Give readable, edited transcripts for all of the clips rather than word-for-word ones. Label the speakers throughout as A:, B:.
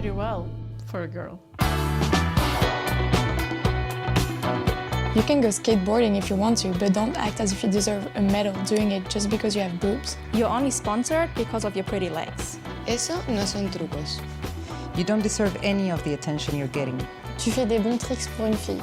A: pretty well for a girl.
B: You can go skateboarding if you want to, but don't act as if you deserve a medal doing it just because you have boobs.
C: You're only sponsored because of your pretty legs.
D: Eso no son trucos.
E: You don't deserve any of the attention you're getting.
B: Tu fais des bons tricks pour une fille.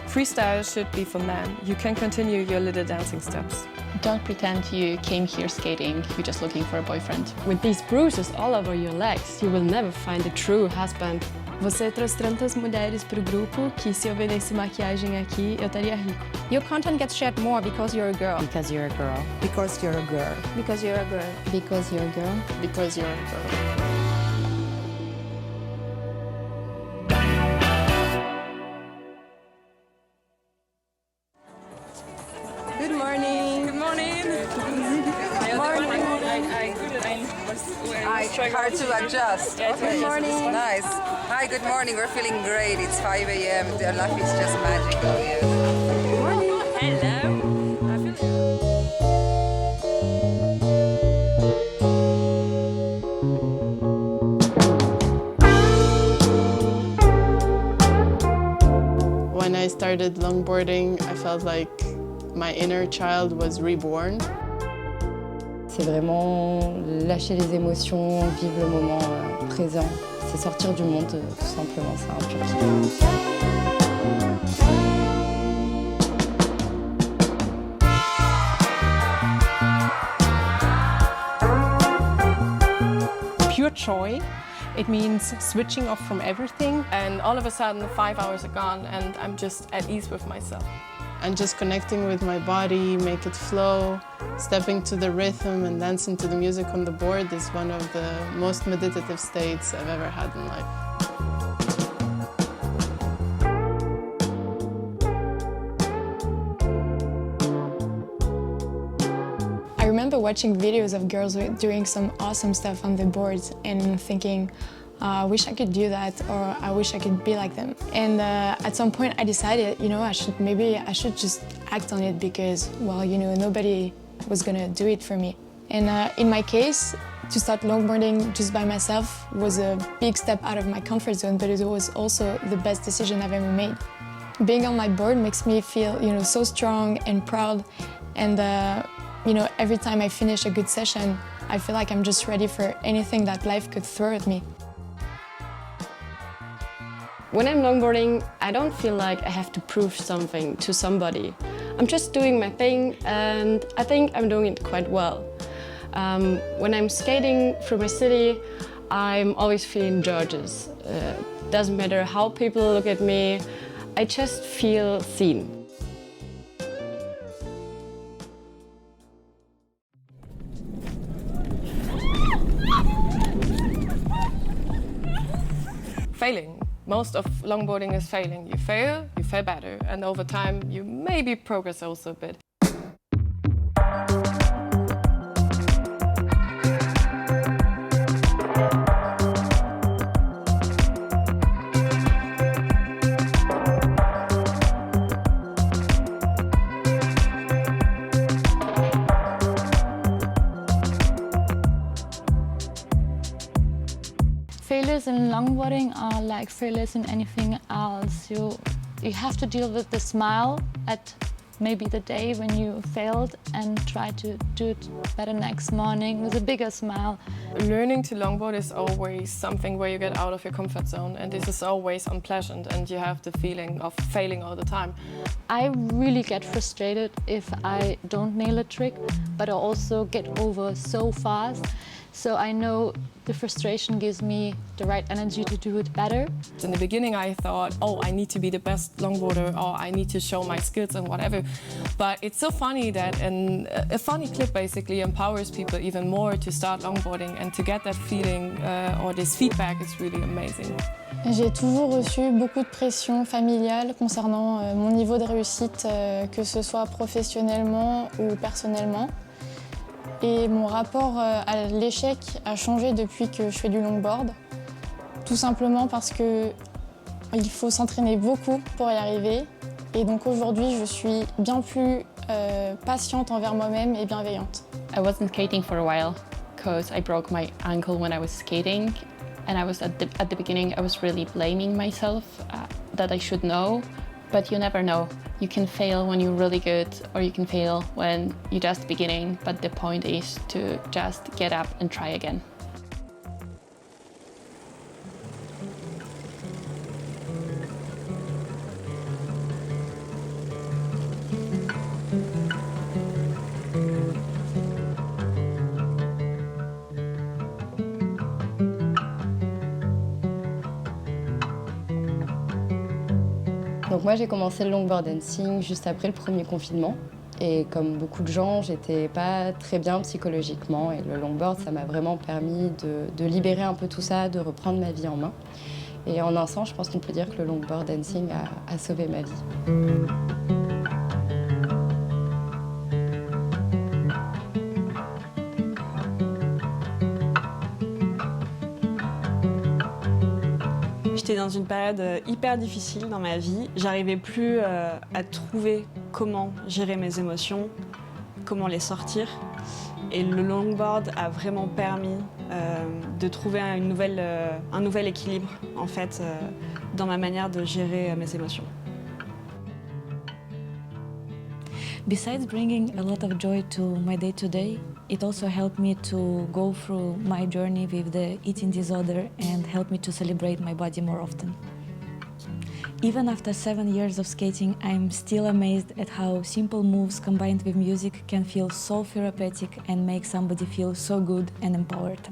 A: Freestyle should be for men. You can continue your little dancing steps.
F: Don't pretend you came here skating, you're just looking for a boyfriend.
G: With these bruises all over your legs, you will never find a true husband.
H: Você trouxe tantas mulheres para o grupo que se eu vendesse maquiagem aqui, eu estaria rico.
C: Your content gets shared more because you're a girl.
E: Because you're a girl. Because you're a girl.
C: Because you're a girl.
F: Because you're a girl.
A: Because you're a girl.
H: Good morning.
A: Good morning.
I: Hard to adjust.
H: Yeah,
I: Okay.
H: good morning.
I: Nice. Hi, good morning. We're feeling great. It's 5 a.m. The life is just magical here.
H: Good morning.
A: Hello. When I started longboarding, I felt like my inner child was reborn.
J: C'est vraiment lâcher les émotions, vivre le moment présent. C'est sortir du monde, tout simplement, c'est un pur kiff.
A: Pure joy. It means switching off from everything, and all of a sudden 5 hours are gone and I'm just at ease with myself. And just connecting with my body, make it flow, stepping to the rhythm and dancing to the music on the board is one of the most meditative states I've ever had in life.
B: I remember watching videos of girls doing some awesome stuff on the boards and thinking, I wish I could do that, or I wish I could be like them. And at some point I decided, maybe I should just act on it because, well, nobody was gonna do it for me. And in my case, to start longboarding just by myself was a big step out of my comfort zone, but it was also the best decision I've ever made. Being on my board makes me feel, so strong and proud, and every time I finish a good session, I feel like I'm just ready for anything that life could throw at me.
G: When I'm longboarding, I don't feel like I have to prove something to somebody. I'm just doing my thing and I think I'm doing it quite well. When I'm skating through my city, I'm always feeling judges. Doesn't matter how people look at me, I just feel seen.
A: Failing. Most of longboarding is failing. You fail better, and over time you maybe progress also a bit.
K: Failures in longboarding are like failures in anything else. You have to deal with the smile at maybe the day when you failed and try to do it better next morning with a bigger smile.
A: Learning to longboard is always something where you get out of your comfort zone, and this is always unpleasant and you have the feeling of failing all the time.
K: I really get frustrated if I don't nail a trick, but I also get over so fast. So I know the frustration gives me the right energy to do it better.
A: In the beginning I thought, oh, I need to be the best longboarder, or I need to show my skills and whatever. But it's so funny that a funny clip basically empowers people even more to start longboarding, and to get that feeling or this feedback is really amazing.
B: J'ai toujours reçu beaucoup de pression familiale concernant mon niveau de réussite, que ce soit professionnellement ou personnellement. Et mon rapport à l'échec a changé depuis que je fais du longboard. Tout simplement parce qu'il faut s'entraîner beaucoup pour y arriver. Et donc aujourd'hui, je suis bien plus patiente envers moi-même et bienveillante.
F: I wasn't skating for a while because I broke my ankle when I was skating. And I was at the beginning, I was really blaming myself that I should know, but you never know. You can fail when you're really good, or you can fail when you're just beginning, but the point is to just get up and try again.
J: Donc moi j'ai commencé le longboard dancing juste après le premier confinement et comme beaucoup de gens j'étais pas très bien psychologiquement et le longboard ça m'a vraiment permis de libérer un peu tout ça, de reprendre ma vie en main. Et en un sens je pense qu'on peut dire que le longboard dancing a sauvé ma vie.
H: J'étais dans une période hyper difficile dans ma vie. J'arrivais plus à trouver comment gérer mes émotions, comment les sortir. Et le longboard a vraiment permis de trouver un nouvel équilibre en fait, dans ma manière de gérer mes émotions.
L: Besides bringing a lot of joy to my day-to-day, it also helped me to go through my journey with the eating disorder and helped me to celebrate my body more often. Even after 7 years of skating, I'm still amazed at how simple moves combined with music can feel so therapeutic and make somebody feel so good and empowered.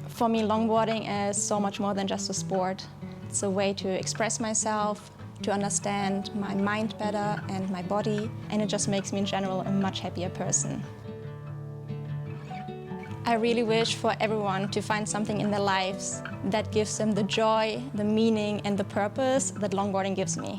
C: For me, longboarding is so much more than just a sport. It's a way to express myself, to understand my mind better and my body, and it just makes me in general a much happier person. I really wish for everyone to find something in their lives that gives them the joy, the meaning and the purpose that longboarding gives me.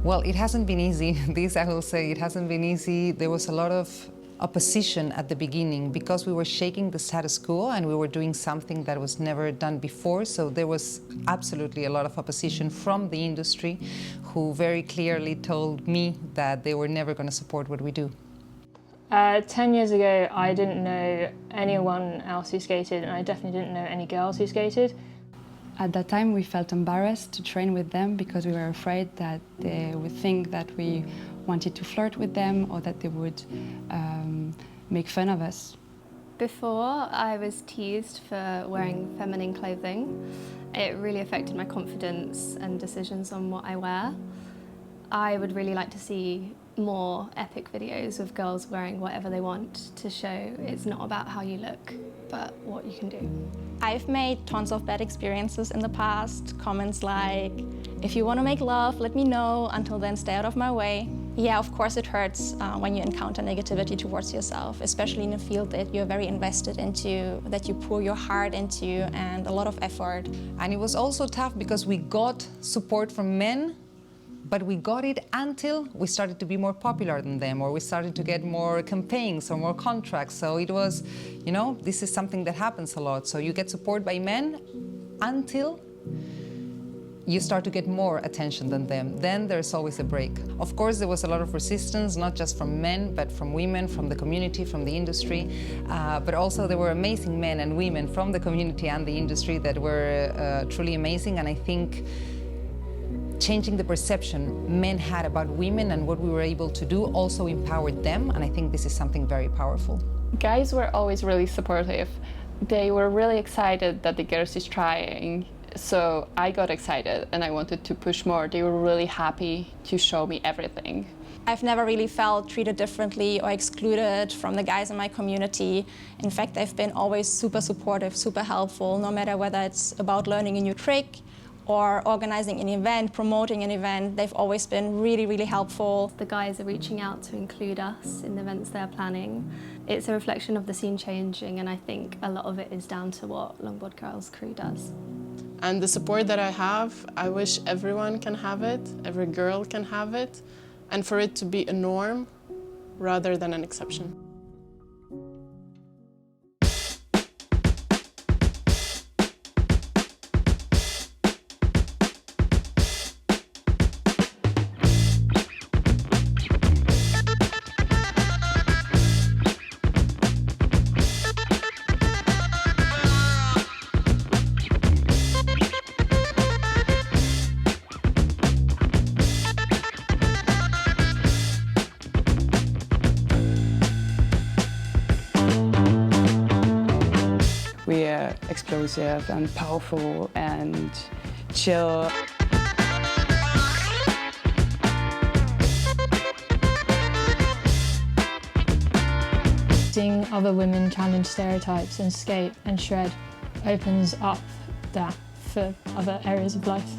E: Well, it hasn't been easy. This I will say, it hasn't been easy. There was a lot of opposition at the beginning because we were shaking the status quo and we were doing something that was never done before. So there was absolutely a lot of opposition from the industry who very clearly told me that they were never going to support what we do.
M: 10 years ago, I didn't know anyone else who skated, and I definitely didn't know any girls who skated.
G: At that time, we felt embarrassed to train with them because we were afraid that they would think that we wanted to flirt with them or that they would make fun of us.
N: Before, I was teased for wearing feminine clothing. It really affected my confidence and decisions on what I wear. I would really like to see more epic videos of girls wearing whatever they want to show it's not about how you look, but what you can do.
C: I've made tons of bad experiences in the past. Comments like, if you want to make love, let me know. Until then, stay out of my way. Yeah, of course it hurts when you encounter negativity towards yourself, especially in a field that you're very invested into, that you pour your heart into and a lot of effort.
E: And it was also tough because we got support from men, but we got it until we started to be more popular than them, or we started to get more campaigns or more contracts. So it was, you know, this is something that happens a lot. So you get support by men until you start to get more attention than them. Then there's always a break. Of course, there was a lot of resistance, not just from men, but from women, from the community, from the industry. But also there were amazing men and women from the community and the industry that were truly amazing. And I think changing the perception men had about women and what we were able to do also empowered them. And I think this is something very powerful.
F: Guys were always really supportive. They were really excited that the girls is trying. So I got excited and I wanted to push more. They were really happy to show me everything.
C: I've never really felt treated differently or excluded from the guys in my community. In fact, they've been always super supportive, super helpful, no matter whether it's about learning a new trick or organizing an event, promoting an event. They've always been really, really helpful.
N: The guys are reaching out to include us in the events they're planning. It's a reflection of the scene changing, and I think a lot of it is down to what Longboard Girls crew does.
A: And the support that I have, I wish everyone can have it, every girl can have it, and for it to be a norm rather than an exception.
O: We're explosive and powerful and chill.
M: Seeing other women challenge stereotypes and skate and shred opens up that for other areas of life.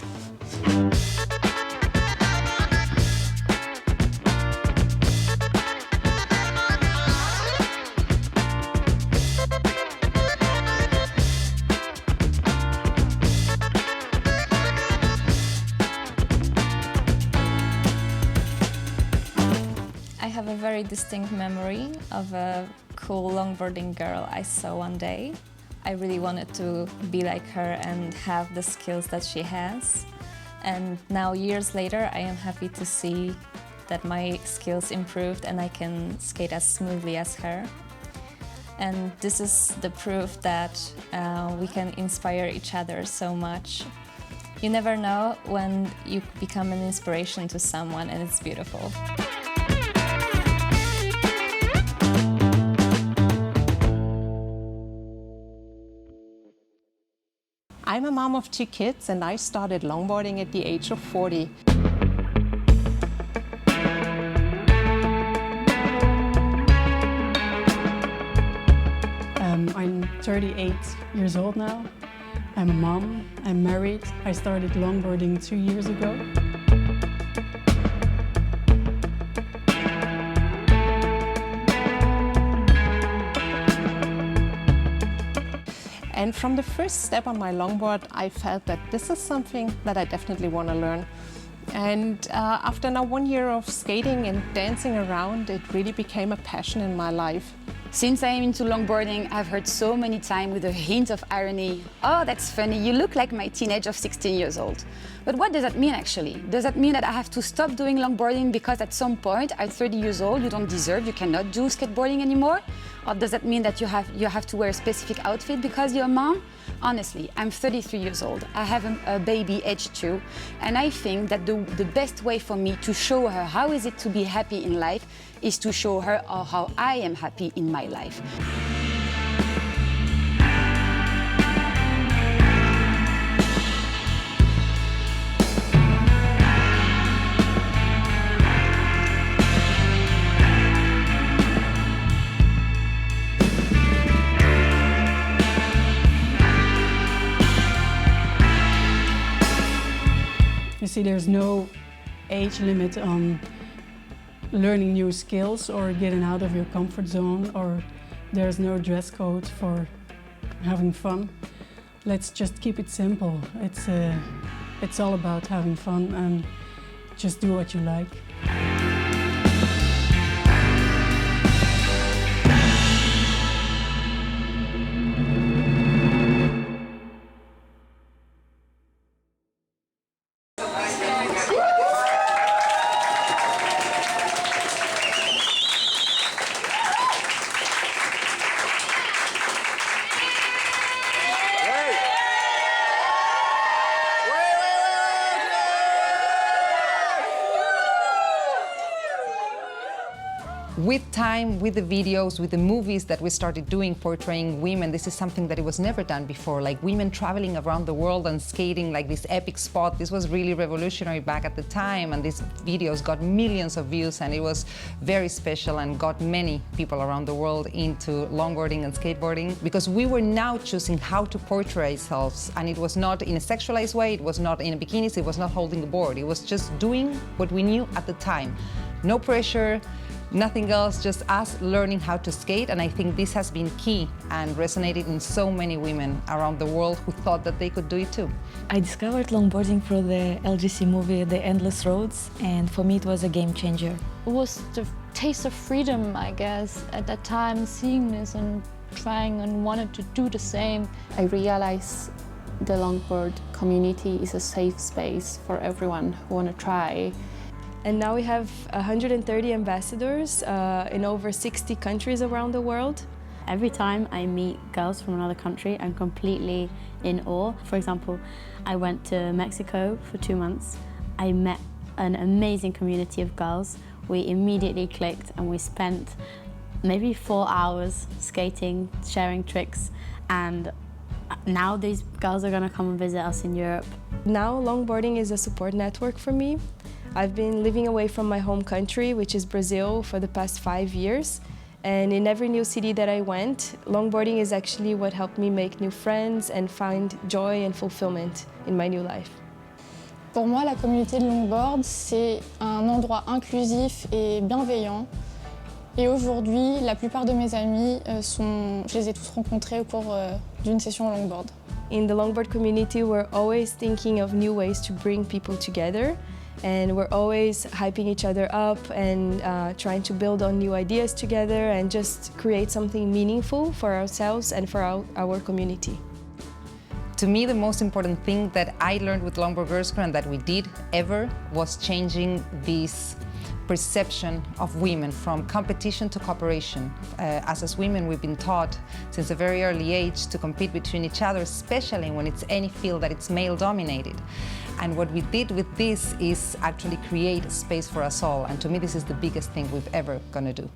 P: I have a very distinct memory of a cool longboarding girl I saw one day. I really wanted to be like her and have the skills that she has. And now, years later, I am happy to see that my skills improved and I can skate as smoothly as her. And this is the proof that we can inspire each other so much. You never know when you become an inspiration to someone, and it's beautiful.
A: I'm a mom of 2 kids and I started longboarding at the age of 40. I'm 38 years old now. I'm a mom, I'm married. I started longboarding 2 years ago. And from the first step on my longboard, I felt that this is something that I definitely want to learn. And after now 1 year of skating and dancing around, it really became a passion in my life.
Q: Since I am into longboarding, I've heard so many times with a hint of irony, "Oh, that's funny, you look like my teenage of 16 years old." But what does that mean actually? Does that mean that I have to stop doing longboarding because at some point, at 30 years old, you don't deserve, you cannot do skateboarding anymore? Or does that mean that you have to wear a specific outfit because you're a mom? Honestly, I'm 33 years old. I have a baby age 2, and I think that the best way for me to show her how is it to be happy in life is to show her how I am happy in my life.
R: You see, there's no age limit on learning new skills or getting out of your comfort zone, or there's no dress code for having fun. Let's just keep it simple. It's all about having fun and just do what you like.
E: with time, with the videos, with the movies that we started doing portraying women, this is something that it was never done before, like women traveling around the world and skating like this epic spot. This was really revolutionary back at the time, and these videos got millions of views, and it was very special and got many people around the world into longboarding and skateboarding, because we were now choosing how to portray ourselves, and it was not in a sexualized way, it was not in a bikinis, it was not holding a board, it was just doing what we knew at the time. No pressure, nothing else, just us learning how to skate, and I think this has been key and resonated in so many women around the world who thought that they could do it too.
L: I discovered longboarding through the LGC movie The Endless Roads, and for me it was a game changer.
F: It was the taste of freedom, I guess, at that time, seeing this and trying and wanted to do the same.
S: I realized the longboard community is a safe space for everyone who want to try.
T: And now we have 130 ambassadors in over 60 countries around the world.
U: Every time I meet girls from another country, I'm completely in awe. For example, I went to Mexico for 2 months. I met an amazing community of girls. We immediately clicked and we spent maybe 4 hours skating, sharing tricks, and now these girls are going to come and visit us in Europe.
T: Now longboarding is a support network for me. I've been living away from my home country, which is Brazil, for the past 5 years. And in every new city that I went, longboarding is actually what helped me make new friends and find joy and fulfillment in my new life.
B: Pour moi, la communauté de longboard, c'est un endroit inclusif et bienveillant. Et aujourd'hui, la plupart de mes amis, je les ai tous rencontrés au cours d'une session longboard.
T: In the longboard community, we're always thinking of new ways to bring people together. And we're always hyping each other up and trying to build on new ideas together and just create something meaningful for ourselves and for our community.
E: To me, the most important thing that I learned with Longboard Girls Crew and that we did ever was changing this perception of women from competition to cooperation. As women, we've been taught since a very early age to compete between each other, especially when it's any field that it's male-dominated. And what we did with this is actually create space for us all. And to me, this is the biggest thing we've ever gonna do.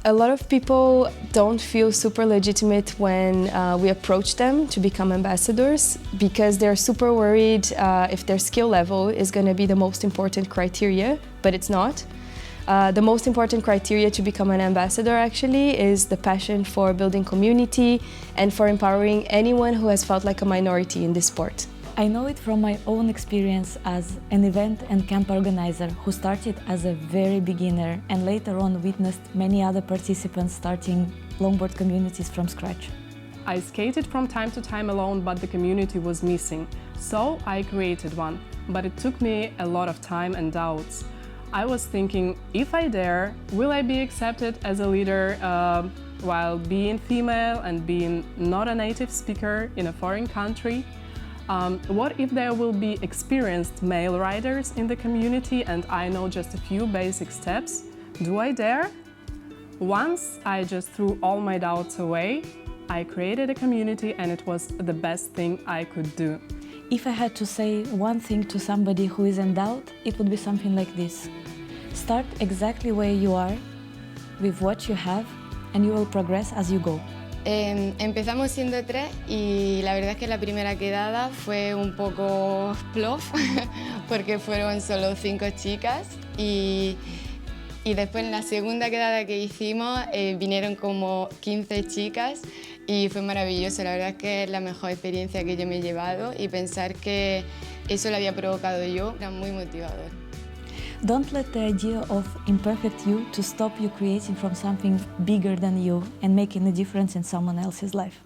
T: A lot of people don't feel super legitimate when we approach them to become ambassadors because they're super worried if their skill level is going to be the most important criteria, but it's not. The most important criteria to become an ambassador actually is the passion for building community and for empowering anyone who has felt like a minority in this sport.
L: I know it from my own experience as an event and camp organizer who started as a very beginner and later on witnessed many other participants starting longboard communities from scratch.
A: I skated from time to time alone, but the community was missing. So I created one, but it took me a lot of time and doubts. I was thinking, if I dare, will I be accepted as a leader while being female and being not a native speaker in a foreign country? What if there will be experienced male riders in the community and I know just a few basic steps? Do I dare? Once I just threw all my doubts away, I created a community and it was the best thing I could do.
L: If I had to say one thing to somebody who is in doubt, it would be something like this. Start exactly where you are, with what you have, and you will progress as you go.
D: Empezamos siendo 3 y la verdad es que la primera quedada fue un poco plof porque fueron solo 5 chicas y después en la segunda quedada que hicimos vinieron como 15 chicas y fue maravilloso. La verdad es que es la mejor experiencia que yo me he llevado y pensar que eso lo había provocado yo era muy motivador.
L: Don't let the idea of imperfect you to stop you creating from something bigger than you and making a difference in someone else's life.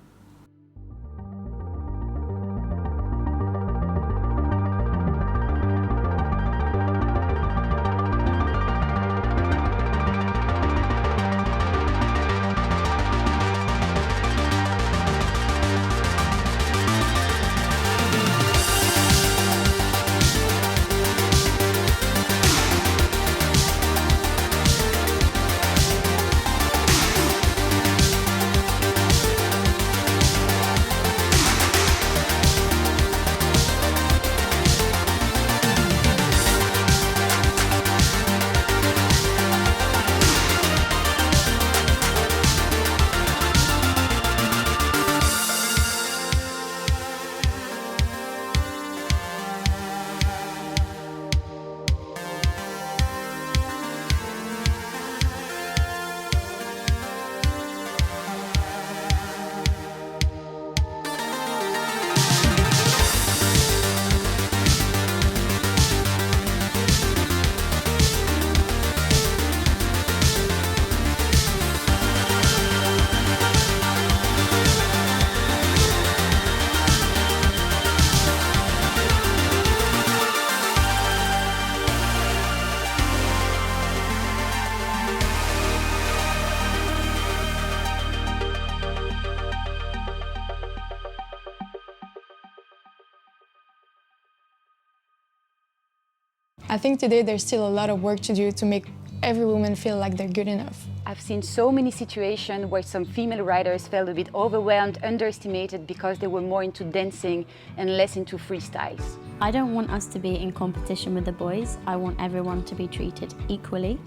B: I think today there's still a lot of work to do to make every woman feel like they're good enough.
Q: I've seen so many situations where some female riders felt a bit overwhelmed, underestimated because they were more into dancing and less into freestyles.
U: I don't want us to be in competition with the boys. I want everyone to be treated equally.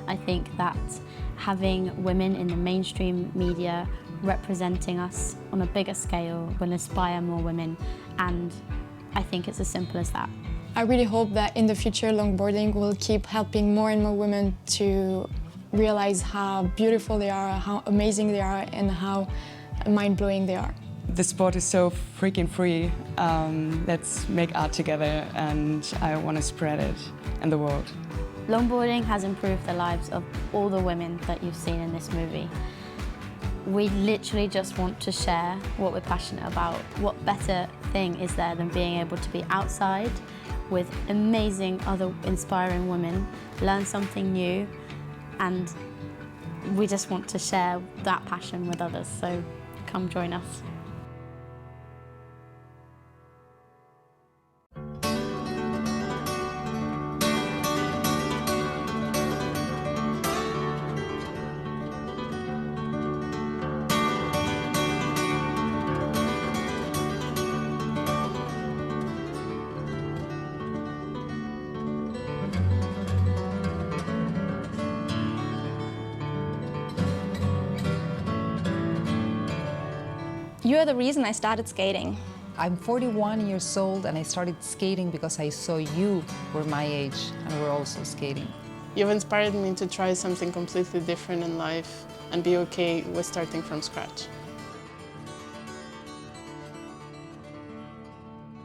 U: I think that having women in the mainstream media representing us on a bigger scale will inspire more women, and I think it's as simple as that.
B: I really hope that in the future longboarding will keep helping more and more women to realize how beautiful they are, how amazing they are, and how mind-blowing they are.
I: The sport is so freaking free. Let's make art together, and I want to spread it in the world.
U: Longboarding has improved the lives of all the women that you've seen in this movie. We literally just want to share what we're passionate about. What better thing is there than being able to be outside with amazing other inspiring women, learn something new, and we just want to share that passion with others, so come join us.
C: You are the reason I started skating.
E: I'm 41 years old and I started skating because I saw you were my age and were also skating.
A: You've inspired me to try something completely different in life and be okay with starting from scratch.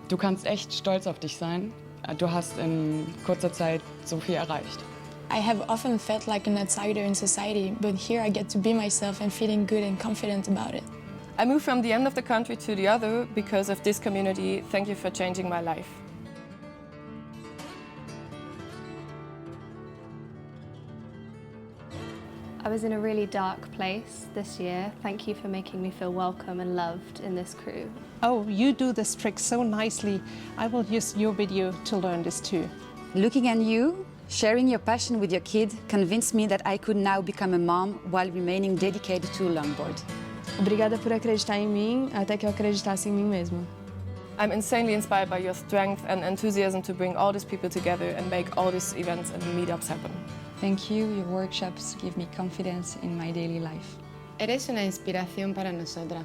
I: Du kannst echt stolz auf dich sein. Du hast in kurzer Zeit so viel erreicht.
B: I have often felt like an outsider in society, but here I get to be myself and feeling good and confident about it.
A: I moved from the end of the country to the other because of this community. Thank you for changing my life.
N: I was in a really dark place this year. Thank you for making me feel welcome and loved in this crew.
V: Oh, you do this trick so nicely. I will use your video to learn this too.
Q: Looking at you, sharing your passion with your kid convinced me that I could now become a mom while remaining dedicated to longboard.
T: Obrigada por acreditar em mim, até que eu acreditasse em mim mesma.
A: I'm insanely inspired by your strength and enthusiasm to bring all these people together and make all these events and meetups happen.
W: Thank you. Your workshops give me confidence in my daily life.
D: Eres una inspiración para nosotras.